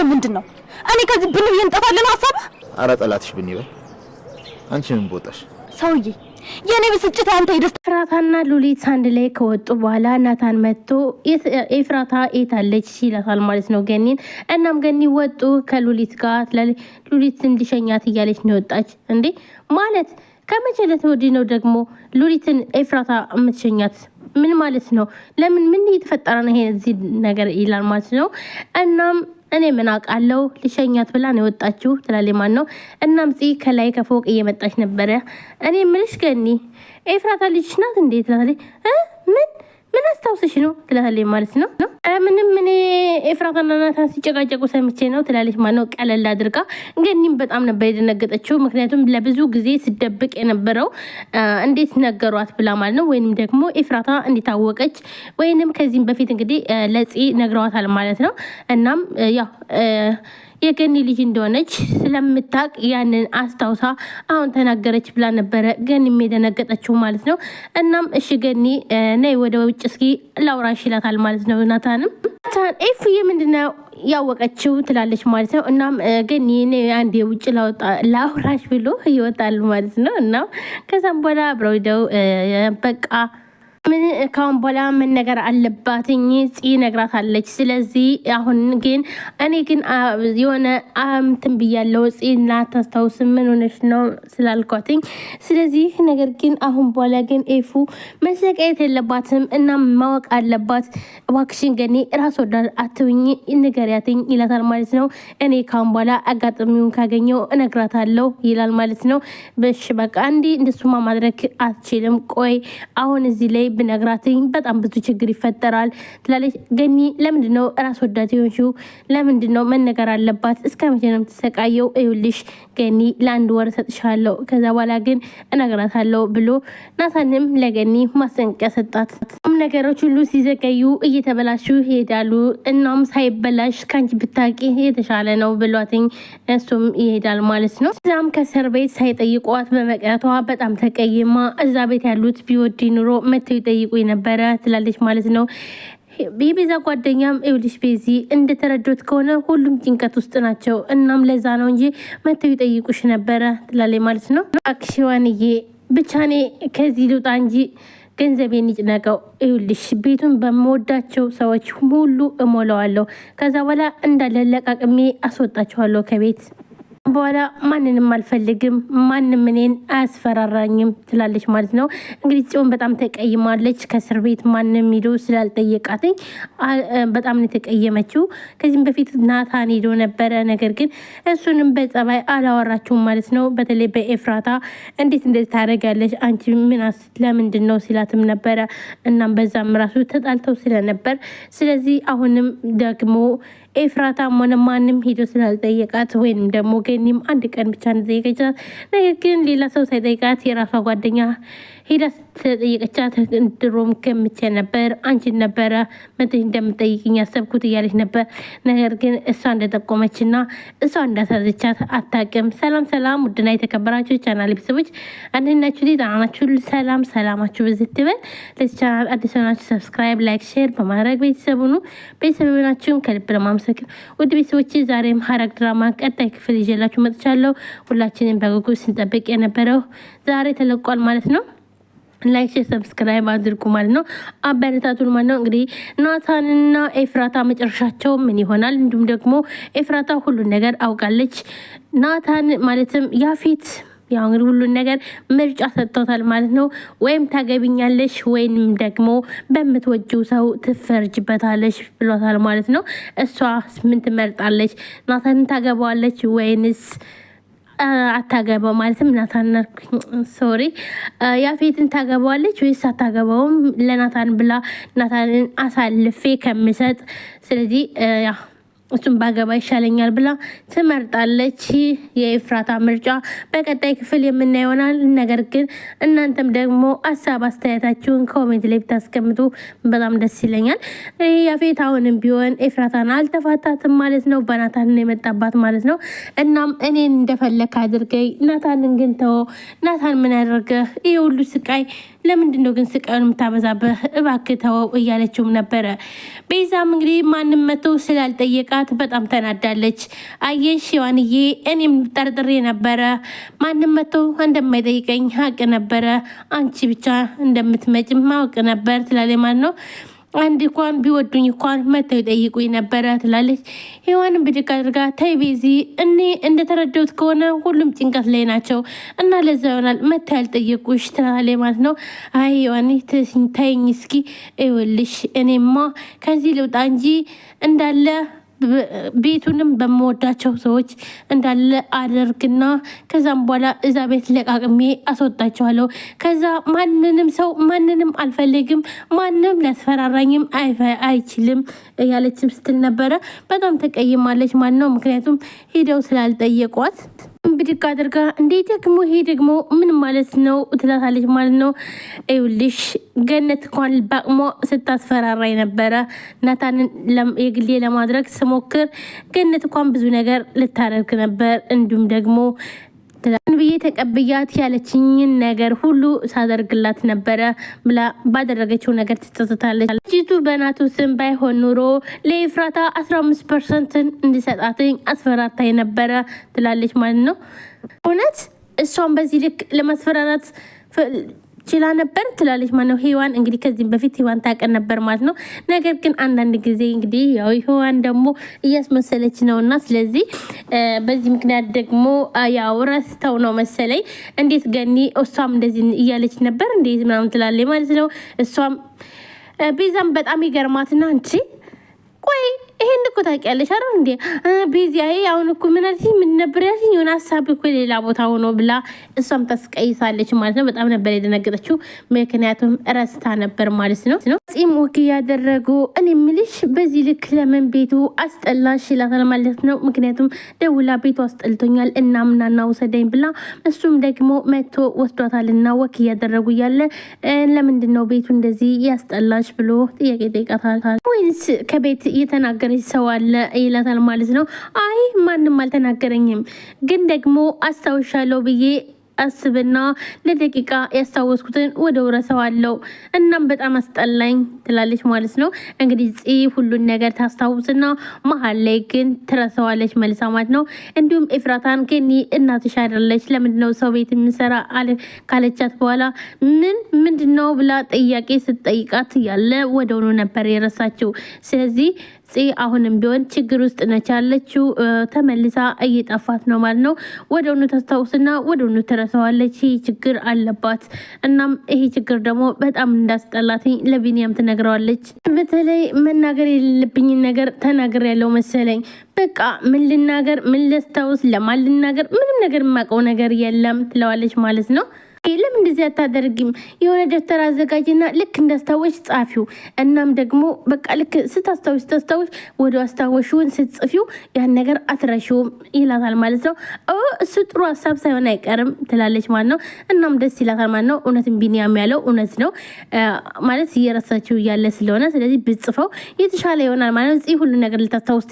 ነገር ምንድነው? እኔ ከዚህ ብን ብዬ እንጠፋለን ሐሳብ? አረ ጠላትሽ ብን ይበል። አንቺ ምን ቦታሽ? ሰውዬ የኔ ብስጭት አንተ ይደስ። ኤፍራታና ሉሊት አንድ ላይ ከወጡ በኋላ ናታን መጥቶ ኤፍራታ የታለች ይላታል ማለት ነው ገኒን። እናም ገኒ ወጡ ከሉሊት ጋር ሉሊት እንዲሸኛት እያለች ነው ወጣች። እንዴ ማለት ከመቼ ዕለት ወዲህ ነው ደግሞ ሉሊትን ኤፍራታ የምትሸኛት? ምን ማለት ነው? ለምን ምን እየተፈጠረ ነው ይሄ እዚህ ነገር ይላል ማለት ነው። እናም እኔ ምን አውቃለሁ ልሸኛት ብላ ነው የወጣችው ትላለች ማለት ነው። እናም ጽ ከላይ ከፎቅ እየመጣች ነበረ። እኔ ምንሽ ገኒ ኤፍራታ ልጅሽ ናት እንዴት ትላለች። ምን አስታውስሽ ነው ትላለች ማለት ነው። ምንም እኔ ኤፍራታና ናታን ሲጨቃጨቁ ሰምቼ ነው ትላለች ማለት ነው። ቀለል አድርጋ ገኒም በጣም ነበር የደነገጠችው። ምክንያቱም ለብዙ ጊዜ ስደብቅ የነበረው እንዴት ነገሯት ብላ ማለት ነው። ወይንም ደግሞ ኤፍራታ እንዲታወቀች ወይንም ከዚህም በፊት እንግዲህ ለጽ ነግረዋታል ማለት ነው። እናም ያው የገኒ ልጅ እንደሆነች ስለምታቅ ያንን አስታውሳ አሁን ተናገረች ብላ ነበረ ገኒ የደነገጠችው ማለት ነው። እናም እሺ ገኒ ነይ ወደ ውጭ እስኪ ላውራሽ ይላታል ማለት ነው። ናታንም ኤፍዬ ምንድነው ያወቀችው ትላለች ማለት ነው። እናም ገኒ ነይ አንዴ ውጭ ላውራሽ ብሎ ይወጣሉ ማለት ነው። እናም ከዛም በኋላ አብረው ሄደው በቃ ምን ካሁን በኋላ ምን ነገር አለባትኝ ጽ ነግራታለች። ስለዚህ አሁን ግን እኔ ግን የሆነ እንትን ብያለሁ ጽና ታስታውስ ምን ሆነሽ ነው ስላልኳትኝ። ስለዚህ ነገር ግን አሁን በኋላ ግን ኤፉ መሰቃየት የለባትም እና ማወቅ አለባት። እባክሽን ገኒ ራስ ወዳድ አትሁኝ ንገሪያትኝ ይላታል ማለት ነው። እኔ ካሁን በኋላ አጋጣሚውን ካገኘው እነግራታለሁ ይላል ማለት ነው። በሽ በቃ እንዲ እንደሱማ ማድረግ አትችልም። ቆይ አሁን እዚህ ላይ ብነግራትኝ በጣም ብዙ ችግር ይፈጠራል ትላለች ገኒ። ለምንድነው ራስ ወዳድ የሆንሽው? ለምንድነው መነገር አለባት? እስከ መቼ ነው የምትሰቃየው? እዩልሽ ገኒ ለአንድ ወር ሰጥሻለሁ ከዛ በኋላ ግን እነግራታለሁ ብሎ ናታንም ለገኒ ማስጠንቀቂያ ሰጣት። ነገሮች ሁሉ ሲዘገዩ እየተበላሹ ይሄዳሉ። እናም ሳይበላሽ ካንቺ ብታቂ የተሻለ ነው ብሏትኝ እሱም ይሄዳል ማለት ነው። እዛም ከእስር ቤት ሳይጠይቋት በመቅረቷ በጣም ተቀይማ እዛ ቤት ያሉት ቢወዲ ኑሮ መተው ይጠይቁ ነበረ ትላለች ማለት ነው። የቤዛ ጓደኛም ኤውሊሽ ቤዚ እንደተረዶት ከሆነ ሁሉም ጭንቀት ውስጥ ናቸው። እናም ለዛ ነው እንጂ መተው ይጠይቁሽ ነበረ ትላለች ማለት ነው። አክሽዋንዬ ብቻ እኔ ከዚህ ልውጣ እንጂ ገንዘቤን ይጭነቀው። ይኸውልሽ ቤቱን በመወዳቸው ሰዎች ሁሉ እሞላዋለሁ። ከዛ በኋላ እንዳለለቃቅሜ አስወጣቸዋለሁ ከቤት በኋላ ማንንም አልፈልግም፣ ማንም እኔን አያስፈራራኝም ትላለች ማለት ነው። እንግዲህ ጽዮን በጣም ተቀይማለች። ከእስር ቤት ማንም ሄዶ ስላልጠየቃትኝ በጣም ነው የተቀየመችው። ከዚህም በፊት ናታን ሄዶ ነበረ፣ ነገር ግን እሱንም በጸባይ አላወራችሁም ማለት ነው። በተለይ በኤፍራታ እንዴት እንደዚህ ታደርጋለች አንቺ ምን ለምንድን ነው ሲላትም ነበረ። እናም በዛም ራሱ ተጣልተው ስለነበር ስለዚህ አሁንም ደግሞ ኤፍራታም ሆነ ማንም ሄዶ ስላልጠየቃት ወይንም ደግሞ ገኒም አንድ ቀን ብቻ እንደጠየቀቻት ነገር ግን ሌላ ሰው ሳይጠይቃት የራሷ ጓደኛ ሄዳ ተጠየቀቻት። ድሮም ከምቼ ነበር አንቺን ነበረ መጥተሽ እንደምጠይቅኝ ያሰብኩት እያለች ነበር። ነገር ግን እሷ እንደጠቆመችና እሷ እንዳሳዘቻት አታውቅም። ሰላም ሰላም፣ ውድና የተከበራችሁ ቻናል ቤተሰቦች አንድናችሁ ጣናችሁ ሰላም ሰላማችሁ በዚህ ትበል። ለዚህ ቻናል አዲስ ሆናችሁ ሰብስክራይብ፣ ላይክ፣ ሼር በማድረግ ቤተሰቡኑ ቤተሰቡናችሁን ከልብ ለማመሰግን ውድ ቤተሰቦች ዛሬም ሐረግ ድራማ ቀጣይ ክፍል ይዤላችሁ መጥቻለሁ። ሁላችንም በጉጉት ስንጠብቅ የነበረው ዛሬ ተለቋል ማለት ነው። ላይክ ሰብስክራይብ አድርጉ ማለት ነው። አበረታቱን ማለት ነው። እንግዲህ ናታንና ኤፍራታ መጨረሻቸው ምን ይሆናል? እንዲሁም ደግሞ ኤፍራታ ሁሉን ነገር አውቃለች። ናታን ማለትም ያፌት ያው እንግዲህ ሁሉን ነገር ምርጫ ሰጥቶታል ማለት ነው። ወይም ታገቢኛለሽ ወይንም ደግሞ በምትወጂው ሰው ትፈርጅበታለሽ ብሎታል ማለት ነው። እሷ ምን ትመርጣለች? ናታንን ታገባዋለች ወይንስ አታገባው? ማለትም ናታን ሶሪ ያፌትን ታገባዋለች ወይስ አታገባውም? ለናታን ብላ ናታንን አሳልፌ ከምሰጥ ስለዚህ ያ እሱም ባገባ ይሻለኛል ብላ ትመርጣለች። የኤፍራታ ምርጫ በቀጣይ ክፍል የምናየው ይሆናል። ነገር ግን እናንተም ደግሞ ሀሳብ አስተያየታችሁን ኮሜንት ላይ ብታስቀምጡ በጣም ደስ ይለኛል። ያፌት አሁንም ቢሆን ኤፍራታን አልተፋታትም ማለት ነው። በናታን የመጣባት ማለት ነው። እናም እኔን እንደፈለክ አድርገኝ፣ ናታንን ግን ተወው። ናታን ምን ያደርገ ይህ ሁሉ ስቃይ ለምንድን ነው ግን ስቃዩን የምታበዛበህ? እባክህ ተወው እያለችውም ነበረ። ቤዛም እንግዲህ ማንም መተው ስላልጠየቃት ሲላት በጣም ተናዳለች። አየሽ ሔዋንዬ እኔም ጠርጥሬ ነበረ፣ ማንም መጥቶ እንደማይጠይቀኝ ሀቅ ነበረ፣ አንቺ ብቻ እንደምትመጭም ማወቅ ነበር ትላለች ማለት ነው። አንድ እንኳን ቢወዱኝ እንኳን መተው ይጠይቁኝ ነበረ ትላለች። ሔዋንን ብድግ አድርጋ ተይ ቤዚ፣ እኔ እንደተረዳሁት ከሆነ ሁሉም ጭንቀት ላይ ናቸው እና ለዛ ይሆናል መተው ያልጠየቁሽ ትላለች ማለት ነው። አይ ሔዋን ተይኝ እስኪ፣ ይኸውልሽ እኔማ ከዚህ ልውጣ እንጂ እንዳለ ቤቱንም በመወዳቸው ሰዎች እንዳለ አደርግና ከዛም በኋላ እዛ ቤት ለቃቅሜ አስወጣቸዋለሁ። ከዛ ማንንም ሰው ማንንም አልፈልግም፣ ማንም ሊያስፈራራኝም አይችልም ያለችም ስትል ነበረ። በጣም ተቀይማለች ማለት ነው። ምክንያቱም ሄደው ስላልጠየቋት ብድግ አድርጋ እንዴት ደግሞ ይሄ ደግሞ ምን ማለት ነው ትላታለች ማለት ነው። ይኸውልሽ ገነት እንኳን በአቅሟ ስታስፈራራኝ ነበረ ናታንን የግሌ ለማድረግ ስሞክር ገነት እንኳን ብዙ ነገር ልታደርግ ነበር፣ እንዲሁም ደግሞ ብዬ ተቀብያት ያለችኝን ነገር ሁሉ ሳደርግላት ነበረ ብላ ባደረገችው ነገር ትጸጸታለች። ልጅቱ በናቱ ስም ባይሆን ኑሮ ለኤፍራታ 15% እንዲሰጣትኝ አስፈራርታኝ ነበረ ትላለች ማለት ነው። እውነት እሷን በዚህ ልክ ለማስፈራራት ችላ ነበር ትላለች ማለት ነው። ሔዋን እንግዲህ ከዚህም በፊት ሔዋን ታውቀን ነበር ማለት ነው። ነገር ግን አንዳንድ ጊዜ እንግዲህ ያው ሔዋን ደግሞ እያስመሰለች ነውና ስለዚህ በዚህ ምክንያት ደግሞ ያው ረስተው ነው መሰለኝ እንዴት ገኒ እሷም እንደዚህ እያለች ነበር እንዴት ምናምን ትላለች ማለት ነው። እሷም ቤዛም በጣም ይገርማትና እንቺ ቆይ ይሄን እኮ ታውቂያለሽ አይደል እንዴ ቤዚያዬ አሁን እኮ ምን አልሽኝ ምን ነበር ያልሽኝ የሆነ ሀሳብ እኮ ሌላ ቦታ ሆኖ ብላ እሷም ታስቀይሳለች ማለት ነው። በጣም ነበር የደነገጠችው ምክንያቱም ረስታ ነበር ማለት ነው። ጺም ወክ ያደረጉ እኔ ምልሽ በዚህ ልክ ለምን ቤቱ አስጠላሽ ይላታል ማለት ነው። ምክንያቱም ደውላ ቤቱ አስጠልቶኛል እና ምናና ወሰደኝ ብላ እሱም ደግሞ መጥቶ ወስዷታልና ወክ ያደረጉ ያለ ለምንድን ነው ቤቱ እንደዚህ ያስጠላሽ ብሎ ጥያቄ ጠይቃታል። ወይስ ከቤት እየተናገረ ሰው አለ ይላታል ማለት ነው። አይ ማንም አልተናገረኝም፣ ግን ደግሞ አስታውሻለሁ ብዬ አስብና ለደቂቃ ያስታወስኩትን ወደ ውረሰዋለሁ እናም በጣም አስጠላኝ ትላለች ማለት ነው። እንግዲህ ጽ ሁሉን ነገር ታስታውስና መሀል ላይ ግን ትረሳዋለች መልሳ ማለት ነው። እንዲሁም ኤፍራታን ገኒ እናትሽ አይደለች ለምንድነው ሰው ቤት የምሰራ አለ ካለቻት በኋላ ምንድነው ብላ ጥያቄ ስትጠይቃት ያለ ወደውኑ ነበር የረሳችው። ስለዚህ ጽ አሁንም ቢሆን ችግር ውስጥ ነች ያለችው፣ ተመልሳ እየጠፋት ነው ማለት ነው። ወደውኑ ታስታውስና ወደውኑ ትረሳዋለች። ይህ ችግር አለባት። እናም ይሄ ችግር ደግሞ በጣም እንዳስጠላት ለቢኒያም ትነግረዋለች። በተለይ መናገር የሌለብኝን ነገር ተናገር ያለው መሰለኝ። በቃ ምን ልናገር፣ ምን ልስታውስ፣ ለማን ልናገር፣ ምንም ነገር የማውቀው ነገር የለም ትለዋለች ማለት ነው። ለምን እንደዚህ አታደርጊም? የሆነ ደብተር አዘጋጅና ልክ እንዳስታወሽ ጻፊው። እናም ደግሞ በቃ ልክ ስታስታወሽ ወደ አስታወሽውን ስትጽፊው ያን ነገር አትረሺውም ይላታል ማለት ነው። እሱ ጥሩ ሀሳብ ሳይሆን አይቀርም ትላለች ማለት ነው። እናም ደስ ይላታል ማለት ነው። እውነትም ቢኒያም ያለው እውነት ነው ማለት እየረሳችው እያለ ስለሆነ ስለዚህ ብጽፈው የተሻለ ይሆናል ማለት ነው። ሁሉ ነገር ልታስታውስ